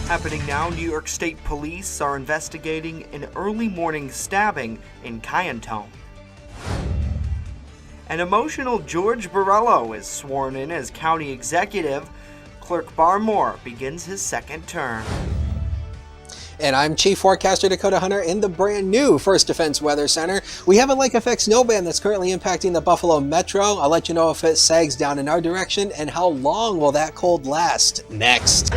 Happening now, New York State Police are investigating an early morning stabbing in Kyantone. An emotional George Borrello is sworn in as county executive. Clerk Barmore begins his second term. And I'm Chief Forecaster Dakota Hunter in the brand new First Defense Weather Center. We have a lake effect snow band that's currently impacting the Buffalo Metro. I'll let you know if it sags down in our direction and how long will that cold last. Next.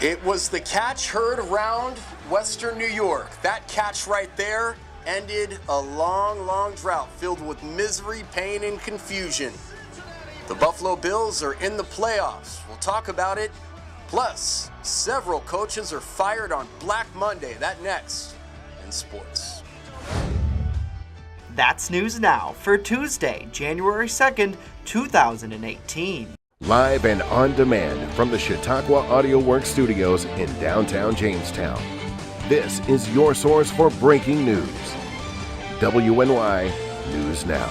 It was the catch heard around Western New York. That catch right there ended a long drought filled with misery, pain, and confusion. The Buffalo Bills are in the playoffs. We'll talk about it. Plus, several coaches are fired on Black Monday. That next in sports. That's news now for Tuesday, January 2nd, 2018. Live and on demand from the Chautauqua Audio Works studios in downtown Jamestown. This is your source for breaking news. WNY News Now.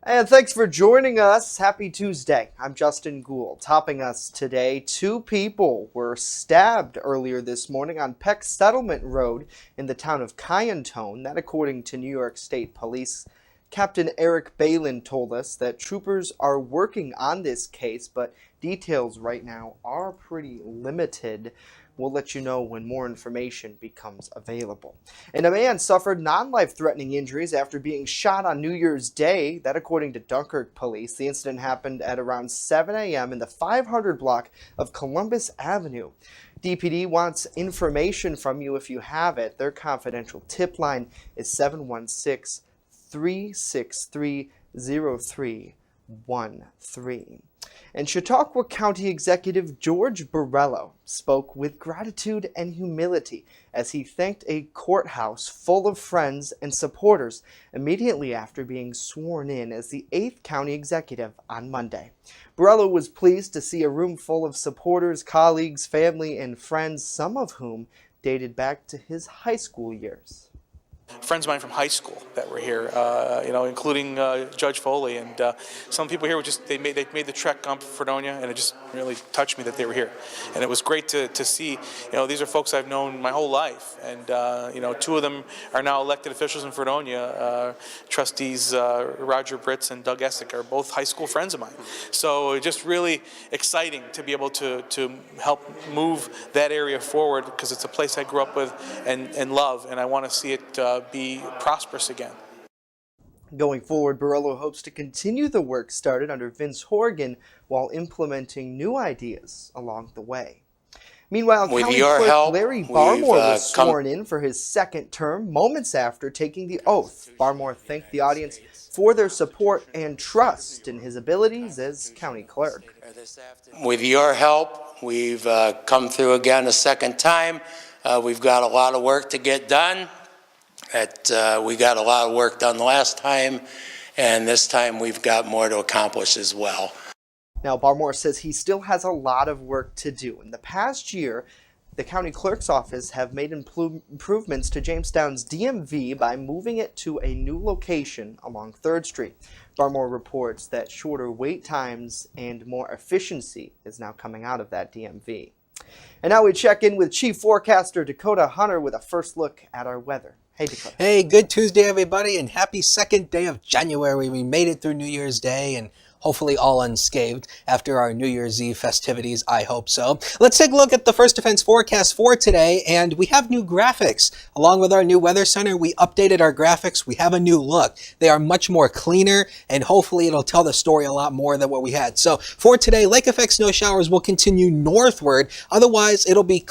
And thanks for joining us. Happy Tuesday. I'm Justin Gould. Topping us today, 2 people were stabbed earlier this morning on Peck Settlement Road in the town of Kyantone. That according to New York State Police. Captain Eric Balin told us that troopers are working on this case, but details right now are pretty limited. We'll let you know when more information becomes available. And a man suffered non-life-threatening injuries after being shot on New Year's Day. That according to Dunkirk police. The incident happened at around 7 a.m. in the 500 block of Columbus Avenue. DPD wants information from you if you have it. Their confidential tip line is 716-363-0313. And Chautauqua County Executive George Borrello spoke with gratitude and humility as he thanked a courthouse full of friends and supporters immediately after being sworn in as the 8th County Executive on Monday. Borrello was pleased to see a room full of supporters, colleagues, family, and friends, some of whom dated back to his high school years. Friends of mine from high school that were here, including Judge Foley, and some people here were they made the trek up Fredonia, and it just really touched me that they were here. And it was great to see. These are folks I've known my whole life, and 2 of them are now elected officials in Fredonia. Trustees Roger Britz and Doug Essick are both high school friends of mine. So just really exciting to be able to help move that area forward, because it's a place I grew up with and love, and I want to see it be prosperous again. Going forward, Borrello hopes to continue the work started under Vince Horgan while implementing new ideas along the way. Meanwhile, County Clerk Larry Barmore was sworn in for his second term moments after taking the oath. Barmore thanked the audience for their support and trust in his abilities as county clerk. With your help, we've come through again a second time. We've got a lot of work to get done. We got a lot of work done last time, and this time we've got more to accomplish as well. Now, Barmore says he still has a lot of work to do. In the past year, the county clerk's office have made improvements to Jamestown's DMV by moving it to a new location along 3rd Street. Barmore reports that shorter wait times and more efficiency is now coming out of that DMV. And now we check in with Chief Forecaster Dakota Hunter with a first look at our weather. Hey, Dakota. Hey, good Tuesday, everybody, and happy second day of January. We made it through New Year's Day, and hopefully all unscathed after our New Year's Eve festivities. I hope so. Let's take a look at the First Defense forecast for today, and we have new graphics. Along with our new weather center, we updated our graphics. We have a new look. They are much more cleaner, and hopefully it'll tell the story a lot more than what we had. So for today, lake effect snow showers will continue northward. Otherwise, it'll be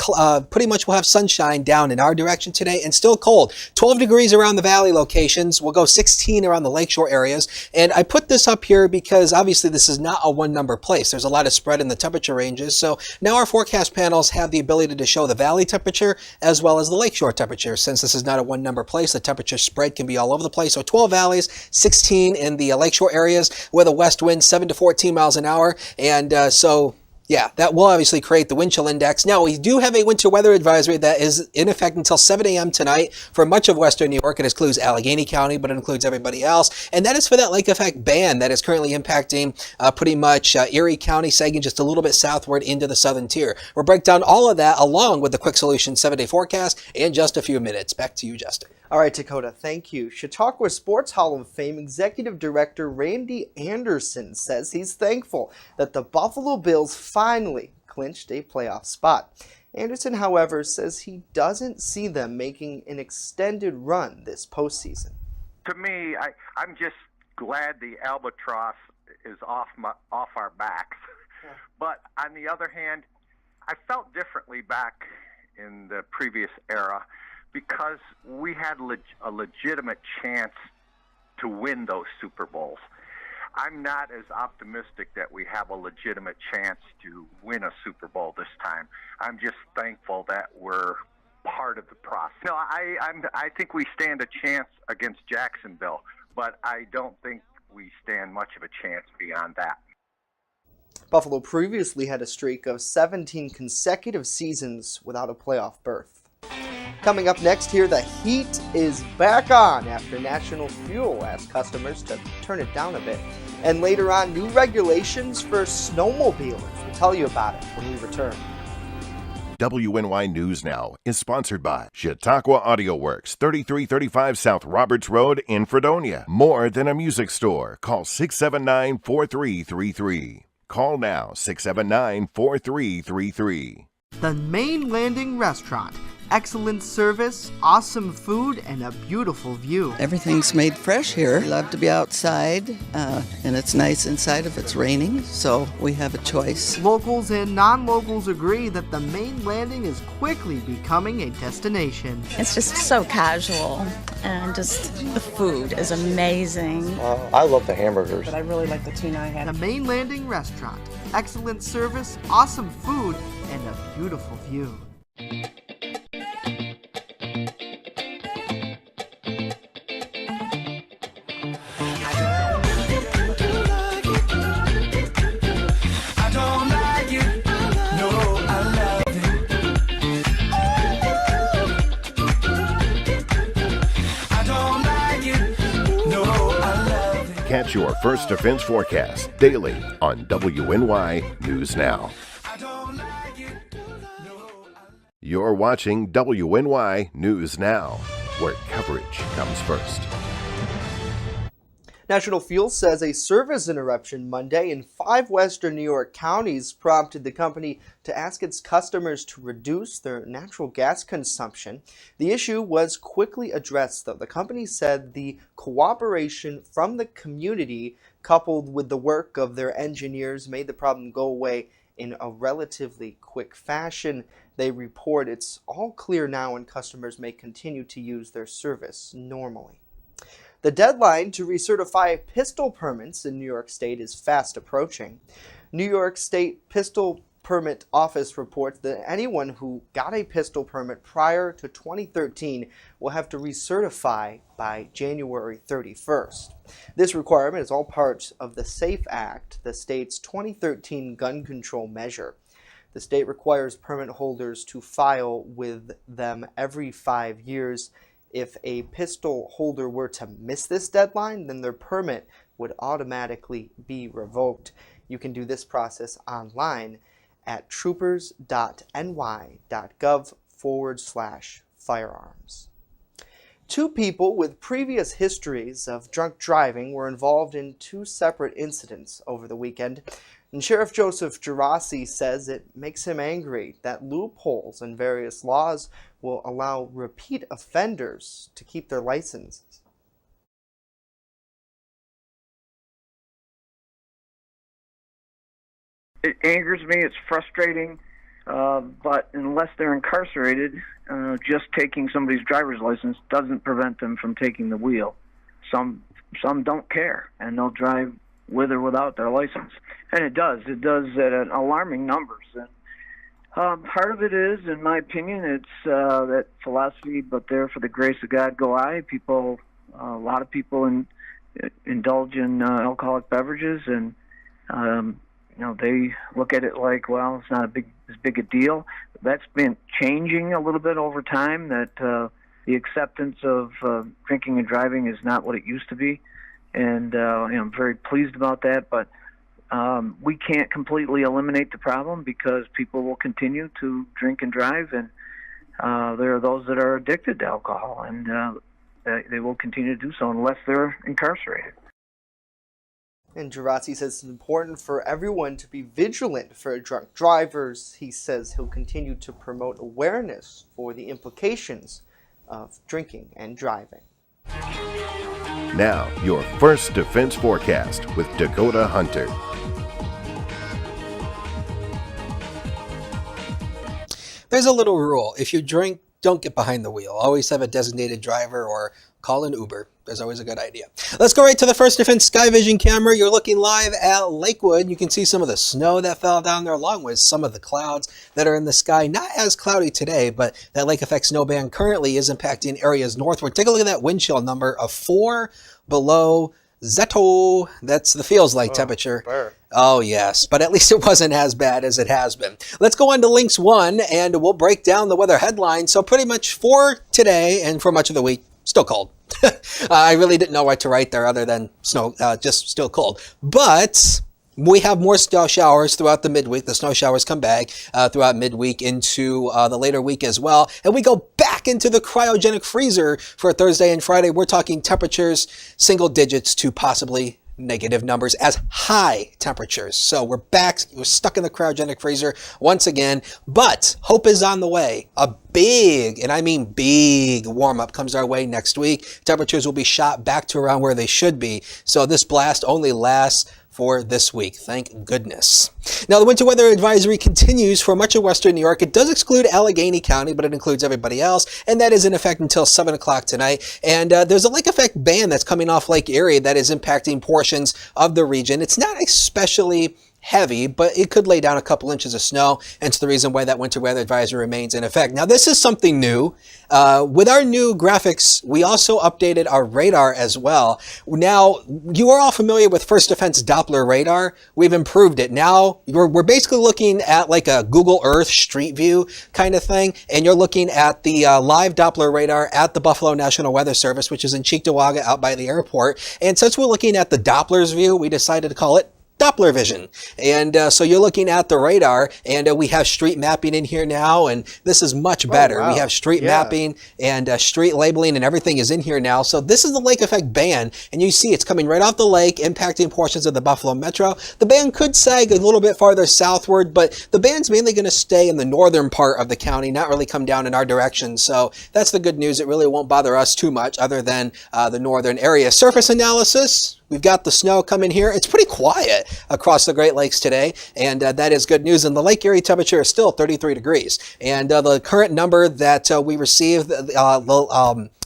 pretty much we'll have sunshine down in our direction today and still cold. 12 degrees around the valley locations. We'll go 16 around the lakeshore areas. And I put this up here because obviously this is not a one number place. There's a lot of spread in the temperature ranges. So now our forecast panels have the ability to show the valley temperature as well as the lakeshore temperature. Since this is not a one number place, the temperature spread can be all over the place. So 12 valleys, 16 in the lakeshore areas with a west wind 7 to 14 miles an hour. And so Yeah, that will obviously create the wind chill index. Now, we do have a winter weather advisory that is in effect until 7 a.m. tonight for much of western New York. It includes Allegheny County, but it includes everybody else. And that is for that lake effect band that is currently impacting pretty much Erie County, sagging just a little bit southward into the southern tier. We'll break down all of that along with the Quick Solution 7-day forecast in just a few minutes. Back to you, Justin. All right, Dakota, thank you. Chautauqua Sports Hall of Fame Executive Director Randy Anderson says he's thankful that the Buffalo Bills finally clinched a playoff spot. Anderson, however, says he doesn't see them making an extended run this postseason. To me, I'm just glad the albatross is off our backs. But on the other hand, I felt differently back in the previous era because we had a legitimate chance to win those Super Bowls. I'm not as optimistic that we have a legitimate chance to win a Super Bowl this time. I'm just thankful that we're part of the process. No, I think we stand a chance against Jacksonville, but I don't think we stand much of a chance beyond that. Buffalo previously had a streak of 17 consecutive seasons without a playoff berth. Coming up next here, the heat is back on after National Fuel asked customers to turn it down a bit. And later on, new regulations for snowmobilers. We'll tell you about it when we return. WNY News Now is sponsored by Chautauqua Audio Works, 3335 South Roberts Road in Fredonia. More than a music store. Call 679-4333. Call now, 679-4333. The Main Landing Restaurant. Excellent service, awesome food, and a beautiful view. Everything's made fresh here. We love to be outside, and it's nice inside if it's raining, so we have a choice. Locals and non-locals agree that the Main Landing is quickly becoming a destination. It's just so casual, and just the food is amazing. I love the hamburgers. But I really like the tuna I had. The Main Landing Restaurant. Excellent service, awesome food, and a beautiful view. Catch your First Defense forecast daily on WNY News Now. You're watching WNY News Now, where coverage comes first. National Fuel says a service interruption Monday in 5 western New York counties prompted the company to ask its customers to reduce their natural gas consumption. The issue was quickly addressed, though. The company said the cooperation from the community, coupled with the work of their engineers, made the problem go away in a relatively quick fashion. They report it's all clear now and customers may continue to use their service normally. The deadline to recertify pistol permits in New York State is fast approaching. New York State Pistol Permit Office reports that anyone who got a pistol permit prior to 2013 will have to recertify by January 31st. This requirement is all part of the SAFE Act, the state's 2013 gun control measure. The state requires permit holders to file with them every 5 years. If a pistol holder were to miss this deadline, then their permit would automatically be revoked. You can do this process online at troopers.ny.gov/firearms. 2 people with previous histories of drunk driving were involved in 2 separate incidents over the weekend. And Sheriff Joseph Gerasi says it makes him angry that loopholes in various laws will allow repeat offenders to keep their licenses. It angers me, it's frustrating, but unless they're incarcerated, just taking somebody's driver's license doesn't prevent them from taking the wheel. Some don't care, and they'll drive with or without their license. And it does at an alarming numbers. And part of it is, in my opinion, it's that philosophy, but there for the grace of God go I. A lot of people indulge in alcoholic beverages, and they look at it like, well, it's not as big a deal. That's been changing a little bit over time, that the acceptance of drinking and driving is not what it used to be. And I'm very pleased about that, but we can't completely eliminate the problem because people will continue to drink and drive, and there are those that are addicted to alcohol, and they will continue to do so unless they're incarcerated. And Gerasi says it's important for everyone to be vigilant for drunk drivers. He says he'll continue to promote awareness for the implications of drinking and driving. Now, your First Defense Forecast with Dakota Hunter. There's a little rule. If you drink, don't get behind the wheel. Always have a designated driver or call an Uber. There's always a good idea. Let's go right to the First Defense Sky Vision camera. You're looking live at Lakewood. You can see some of the snow that fell down there along with some of the clouds that are in the sky. Not as cloudy today, but that lake effect snow band currently is impacting areas northward. Take a look at that wind chill number of 4 below Zeto. That's the feels like temperature. Burr. Oh, yes, but at least it wasn't as bad as it has been. Let's go on to Links 1, and we'll break down the weather headlines. So pretty much for today and for much of the week, still cold. I really didn't know what to write there other than snow, just still cold. But we have more snow showers throughout the midweek. The snow showers come back throughout midweek into the later week as well. And we go back into the cryogenic freezer for Thursday and Friday. We're talking temperatures, single digits to possibly negative numbers as high temperatures. So we're back, we're stuck in the cryogenic freezer once again, but hope is on the way. A big, and I mean big, warm-up comes our way next week. Temperatures will be shot back to around where they should be. So this blast only lasts for this week. Thank goodness. Now, the winter weather advisory continues for much of western New York. It does exclude Allegheny County, but it includes everybody else, and that is in effect until 7 o'clock tonight. And there's a lake effect band that's coming off Lake Erie that is impacting portions of the region. It's not especially heavy, but it could lay down a couple inches of snow, and it's the reason why that winter weather advisory remains in effect. Now, this is something new. With our new graphics, we also updated our radar as well. Now, you are all familiar with First Defense Doppler radar. We've improved it. Now, we're basically looking at like a Google Earth Street View kind of thing, and you're looking at the live Doppler radar at the Buffalo National Weather Service, which is in Cheektowaga out by the airport. And since we're looking at the Doppler's view, we decided to call it Doppler vision. And so you're looking at the radar, and we have street mapping in here now, and this is much better. Wow. We have street mapping and street labeling, and everything is in here now. So this is the lake effect band, and you see it's coming right off the lake, impacting portions of the Buffalo Metro. The band could sag a little bit farther southward, but the band's mainly going to stay in the northern part of the county, not really come down in our direction. So that's the good news. It really won't bother us too much other than the northern area. Surface analysis. We've got the snow coming here. It's pretty quiet across the Great Lakes today, and that is good news. And the Lake Erie temperature is still 33 degrees. And the current number that we received,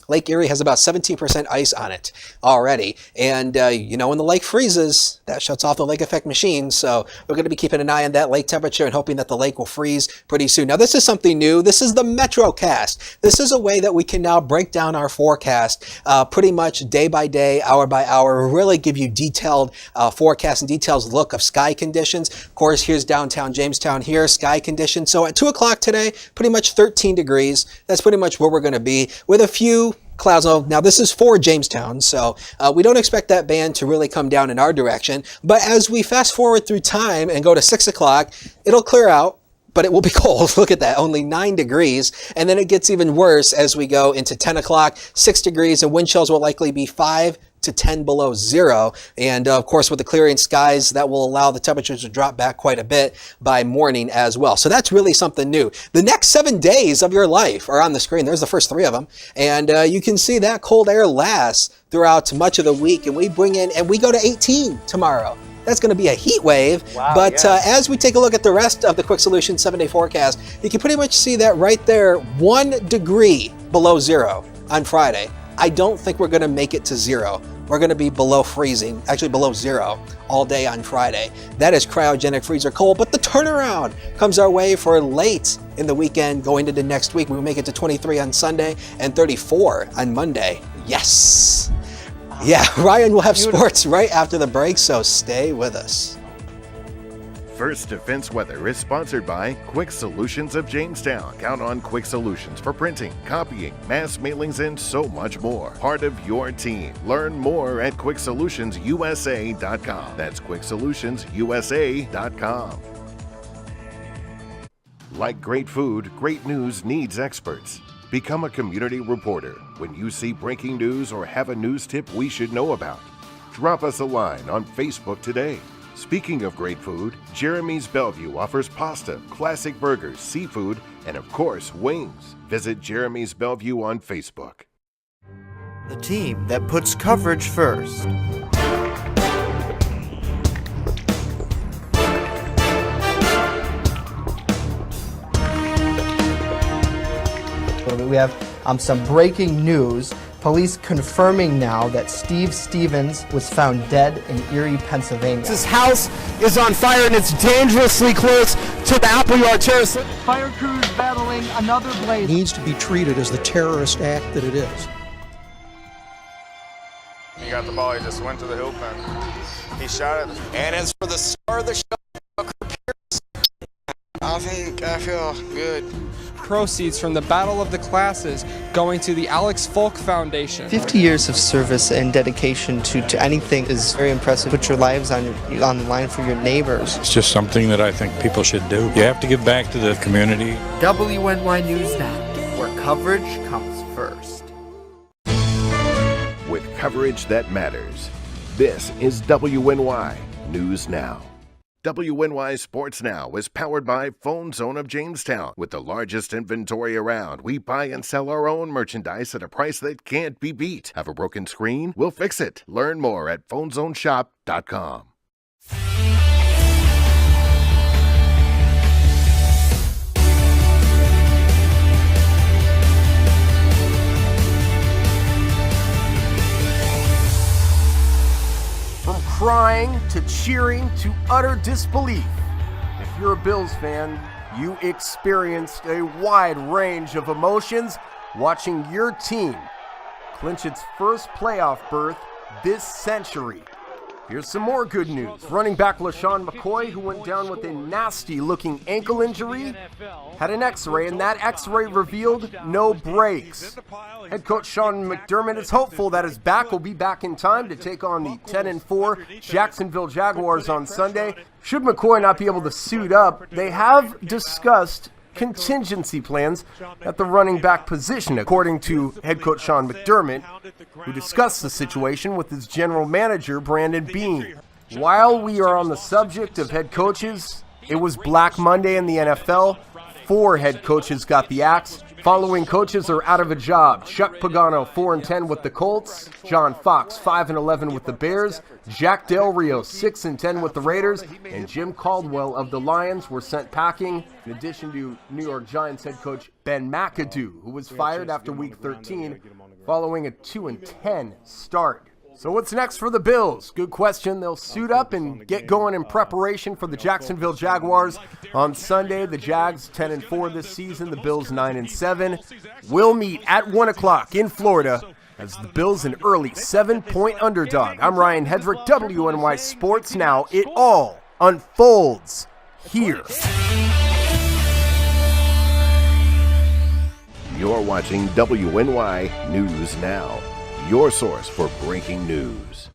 Lake Erie has about 17% ice on it already. And, when the lake freezes, that shuts off the lake effect machine. So we're going to be keeping an eye on that lake temperature and hoping that the lake will freeze pretty soon. Now, this is something new. This is the MetroCast. This is a way that we can now break down our forecast pretty much day by day, hour by hour, really give you detailed forecast and details look of sky conditions. Of course, here's downtown Jamestown here, sky conditions. So at 2 o'clock today, pretty much 13 degrees. That's pretty much where we're going to be with a few clouds. Now, this is for Jamestown, so we don't expect that band to really come down in our direction. But as we fast forward through time and go to 6 o'clock, it'll clear out, but it will be cold. Look at that, only 9 degrees. And then it gets even worse as we go into 10 o'clock, 6 degrees, and wind chills will likely be 5 to 10 below zero. And of course, with the clearing skies, that will allow the temperatures to drop back quite a bit by morning as well. So that's really something new. The next 7 days of your life are on the screen. There's the first 3 of them. And you can see that cold air lasts throughout much of the week. And we bring in, and we go to 18 tomorrow. That's going to be a heat wave. Wow, but as we take a look at the rest of the Quick Solution 7-day forecast, you can pretty much see that right there, 1 degree below zero on Friday. I don't think we're going to make it to zero. We're going to be below freezing, actually below zero, all day on Friday. That is cryogenic freezer cold, but the turnaround comes our way for late in the weekend going into next week. We'll make it to 23 on Sunday and 34 on Monday. Yes. Yeah, Ryan will have sports right after the break, so stay with us. First Defense Weather is sponsored by Quick Solutions of Jamestown. Count on Quick Solutions for printing, copying, mass mailings, and so much more. Part of your team. Learn more at QuickSolutionsUSA.com. That's QuickSolutionsUSA.com. Like great food, great news needs experts. Become a community reporter when you see breaking news or have a news tip we should know about. Drop us a line on Facebook today. Speaking of great food, Jeremy's Bellevue offers pasta, classic burgers, seafood, and of course, wings. Visit Jeremy's Bellevue on Facebook. The team that puts coverage first. We have some breaking news. Police confirming now that Steve Stevens was found dead in Erie, Pennsylvania. His house is on fire and it's dangerously close to the Appleyard Terrace. Fire crews battling another blaze. It needs to be treated as the terrorist act that it is. He got the ball, he just went to the hoop and he shot it. And as for the star of the show, I feel good. Proceeds from the Battle of the Classes going to the Alex Folk Foundation. 50 years of service and dedication to anything is very impressive. Put your lives on the line for your neighbors. It's just something that I think people should do. You have to give back to the community. WNY News Now, where coverage comes first. With coverage that matters, this is WNY News Now. WNY Sports Now is powered by Phone Zone of Jamestown. With the largest inventory around, we buy and sell our own merchandise at a price that can't be beat. Have a broken screen? We'll fix it. Learn more at phonezoneshop.com. From crying to cheering to utter disbelief. If you're a Bills fan, you experienced a wide range of emotions watching your team clinch its first playoff berth this century. Here's some more good news. Running back LaShawn McCoy, who went down with a nasty-looking ankle injury, had an x-ray, and that x-ray revealed no breaks. Head coach Sean McDermott is hopeful that his back will be back in time to take on the 10-4 Jacksonville Jaguars on Sunday. Should McCoy not be able to suit up, they have discussed contingency plans at the running back position, according to head coach Sean McDermott, who discussed the situation with his general manager, Brandon Beane. While we are on the subject of head coaches, it was Black Monday in the NFL. 4 head coaches got the axe. Following coaches are out of a job. Chuck Pagano, 4-10 with the Colts. John Fox, 5-11 with the Bears. Jack Del Rio, 6-10 with the Raiders. And Jim Caldwell of the Lions were sent packing, in addition to New York Giants head coach Ben McAdoo, who was fired after Week 13 following a 2-10 start. So what's next for the Bills? Good question. They'll suit up and get going in preparation for the Jacksonville Jaguars on Sunday. The Jags 10-4 this season. The Bills 9-7. We'll meet at 1 o'clock in Florida as the Bills an early 7-point underdog. I'm Ryan Hedrick, WNY Sports Now. It all unfolds here. You're watching WNY News Now, your source for breaking news.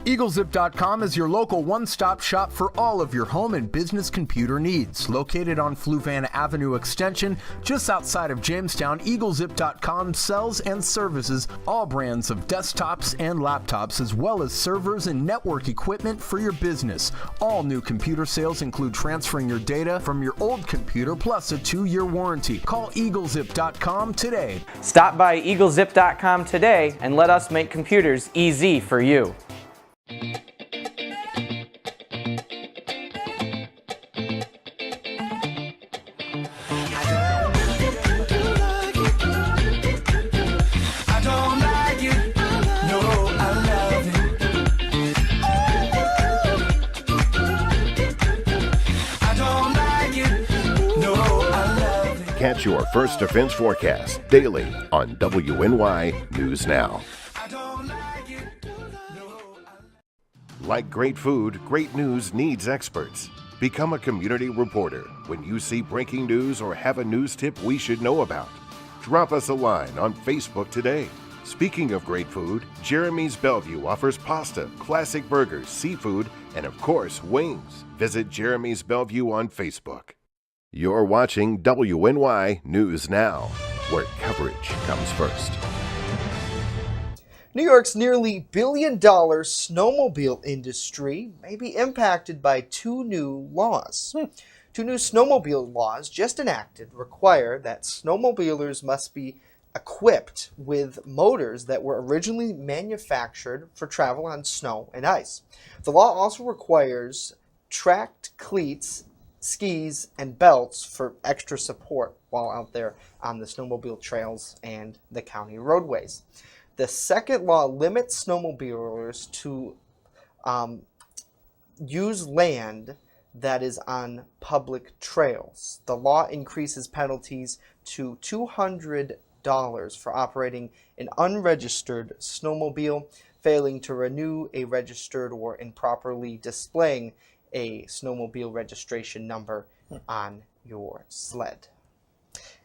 EagleZip.com is your local one-stop shop for all of your home and business computer needs. Located on Fluvan Avenue Extension, just outside of Jamestown, EagleZip.com sells and services all brands of desktops and laptops, as well as servers and network equipment for your business. All new computer sales include transferring your data from your old computer plus a 2-year warranty. Call EagleZip.com today. Stop by EagleZip.com today and let us make computers easy for you. Catch your First Defense forecast daily on WNY News Now. Like great food, great news needs experts. Become a community reporter when you see breaking news or have a news tip we should know about. Drop us a line on Facebook today. Speaking of great food, Jeremy's Bellevue offers pasta, classic burgers, seafood, and of course, wings. Visit Jeremy's Bellevue on Facebook. You're watching WNY News Now, where coverage comes first. New York's nearly $1 billion snowmobile industry may be impacted by two new laws. Two new snowmobile laws just enacted require that snowmobilers must be equipped with motors that were originally manufactured for travel on snow and ice. The law also requires tracked cleats, skis, and belts for extra support while out there on the snowmobile trails and the county roadways. The second law limits snowmobilers to use land that is on public trails. The law increases penalties to $200 for operating an unregistered snowmobile, failing to renew a registered or improperly displaying a snowmobile registration number on your sled.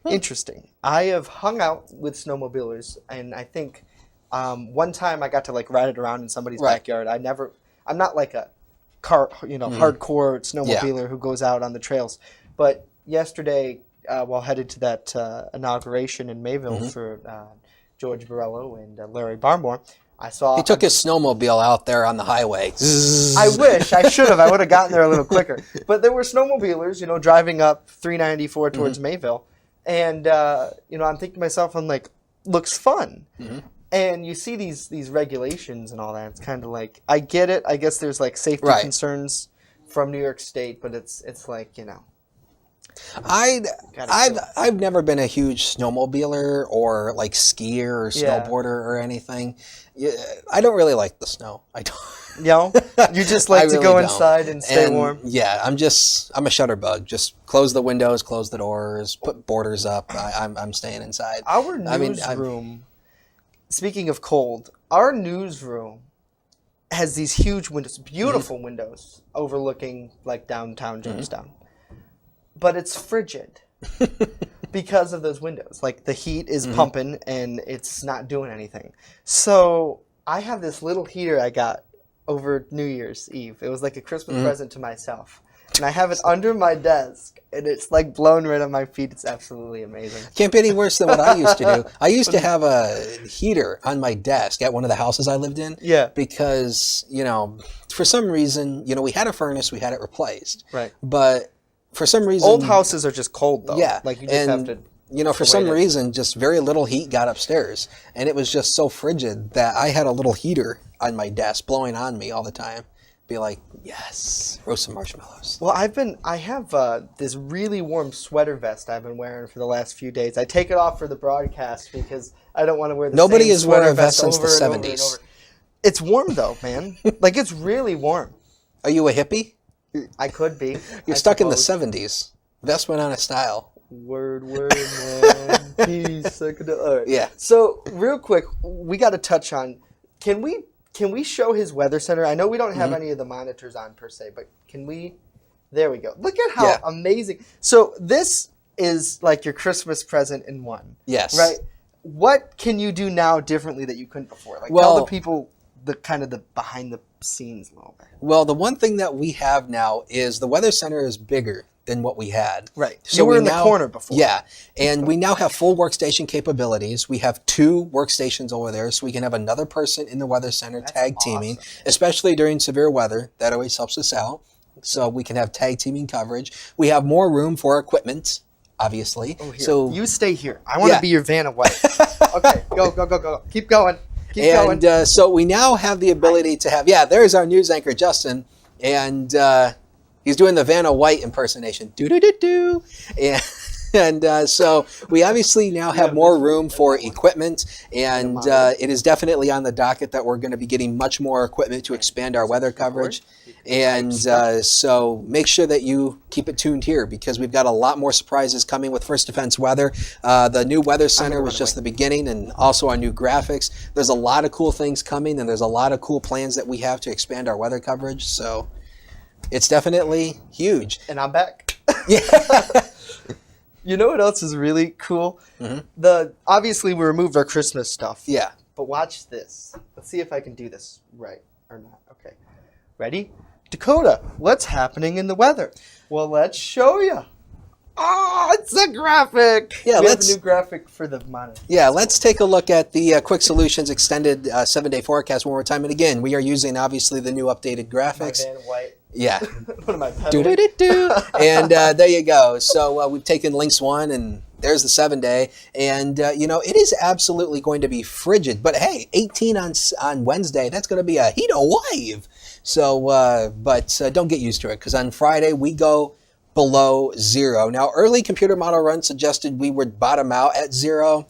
Interesting. I have hung out with snowmobilers, and I think one time I got to ride it around in somebody's backyard. I'm not like a hardcore snowmobiler who goes out on the trails. But yesterday, while headed to that inauguration in Mayville for George Borello and Larry Barmore, I saw... He took his snowmobile out there on the highway. I wish. I should have. I would have gotten there a little quicker. But there were snowmobilers, driving up 394 towards Mayville. And, I'm thinking to myself, I'm like, looks fun. And you see these regulations and all that. It's kind of like, I get it. I guess there's safety concerns from New York State, but it's like, I've never been a huge snowmobiler or skier or snowboarder or anything. I don't really like the snow. I don't. You just like to go inside and stay warm. Yeah, I'm a shutterbug. Just close the windows, close the doors, put borders up. I'm staying inside. Our newsroom. Speaking of cold, our newsroom has these huge windows, beautiful windows overlooking downtown Jamestown. But it's frigid because of those windows. The heat is pumping and it's not doing anything. So I have this little heater I got over New Year's Eve. It was like a Christmas present to myself. And I have it under my desk, and it's blowing right on my feet. It's absolutely amazing. Can't be any worse than what I used to do. I used to have a heater on my desk at one of the houses I lived in. Yeah. Because, for some reason, we had a furnace, we had it replaced. Right. But for some reason... Old houses are just cold, though. Yeah. You just have to... for some reason, just very little heat got upstairs. And it was just so frigid that I had a little heater on my desk blowing on me all the time. Be like, yes, roast some marshmallows. Well, I have this really warm sweater vest I've been wearing for the last few days. I take it off for the broadcast because I don't want to wear the Nobody same has worn a vest since the over 70s. It's warm, though, man. It's really warm. Are you a hippie? I could be. You're stuck in the 70s. Vest went out of style. Word, man. Peace. All right. Yeah. So, real quick, we got to touch on, can we show his weather center? I know we don't have any of the monitors on per se, but can we? There we go. Look at how amazing. So this is your Christmas present in one. Yes. Right? What can you do now differently that you couldn't before? Tell the people the behind the scenes a little bit. Well, the one thing that we have now is the weather center is bigger than what we had. Right. So you were in the corner before. Yeah. And we now have full workstation capabilities. We have 2 workstations over there, so we can have another person in the weather center tag teaming, especially during severe weather. That always helps us out. So we can have tag teaming coverage. We have more room for equipment, obviously. Oh, here. So you stay here. I want to be your Vanna White. Okay, go. Keep going. So we now have the ability to have, there's our news anchor, Justin. And he's doing the Vanna White impersonation. Do-do-do-do. And so we obviously now have more room for equipment, and it is definitely on the docket that we're going to be getting much more equipment to expand our weather coverage. And so make sure that you keep it tuned here, because we've got a lot more surprises coming with First Defense Weather. The new Weather Center was just the beginning, and also our new graphics. There's a lot of cool things coming, and there's a lot of cool plans that we have to expand our weather coverage. So It's definitely huge. And I'm back. Yeah. You know what else is really cool? Obviously we removed our Christmas stuff. Yeah. But watch this. Let's see if I can do this right or not. Okay. Ready? Dakota, what's happening in the weather? Well, let's show you. Oh, it's a graphic. Yeah, we have a new graphic for the monitor. Yeah, let's take a look at the Quick Solutions extended 7-day forecast one more time. And again, we are using obviously the new updated graphics. My Van White. Yeah. What am I peddling? Do-do-do-do. And there you go. So we've taken Lynx 1 and there's the 7-day. And, it is absolutely going to be frigid. But hey, 18 on Wednesday, that's going to be a heat wave. So, but don't get used to it because on Friday we go below 0. Now, early computer model runs suggested we would bottom out at 0.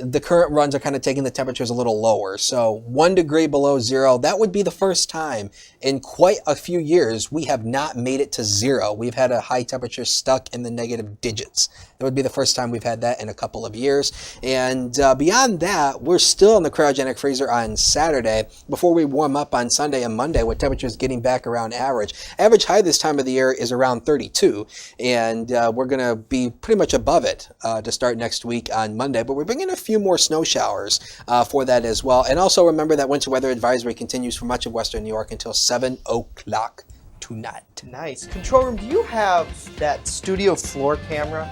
The current runs are kind of taking the temperatures a little lower. So 1 degree below 0, that would be the first time in quite a few years we have not made it to 0. We've had a high temperature stuck in the negative digits. That would be the first time we've had that in a couple of years. And beyond that, we're still in the cryogenic freezer on Saturday before we warm up on Sunday and Monday with temperatures getting back around average. Average high this time of the year is around 32. And we're going to be pretty much above it to start next week on Monday. But we're bringing a few more snow showers for that as well. And also remember that winter weather advisory continues for much of Western New York until 7 o'clock tonight. Nice. Control room, do you have that studio floor camera?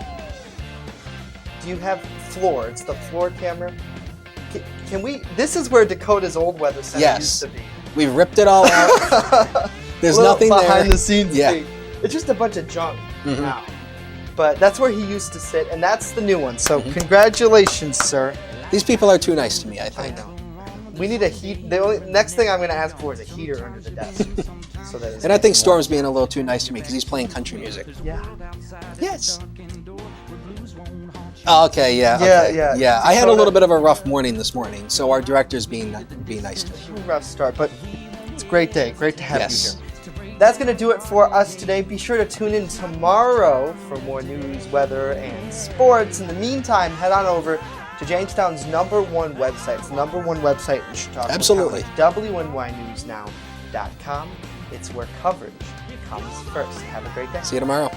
Do you have floor? It's the floor camera. Can we? This is where Dakota's old weather center used to be. We ripped it all out. There's nothing there. Behind the scenes. Yeah. Thing. It's just a bunch of junk now. But that's where he used to sit, and that's the new one. So congratulations, sir. These people are too nice to me, I think. I know. We need a heat. The next thing I'm going to ask for is a heater under the desk. So that and I think Storm's being a little too nice to me because he's playing country music. Yeah. Yes. Oh, okay, yeah. Yeah. Yeah, I had a little bit of a rough morning this morning, so our director's being nice to me. Rough start, but it's a great day. Great to have you here. That's going to do it for us today. Be sure to tune in tomorrow for more news, weather, and sports. In the meantime, head on over to Jamestown's #1 website. It's the #1 website in Chicago. Absolutely. WNYNewsNow.com. It's where coverage comes first. Have a great day. See you tomorrow.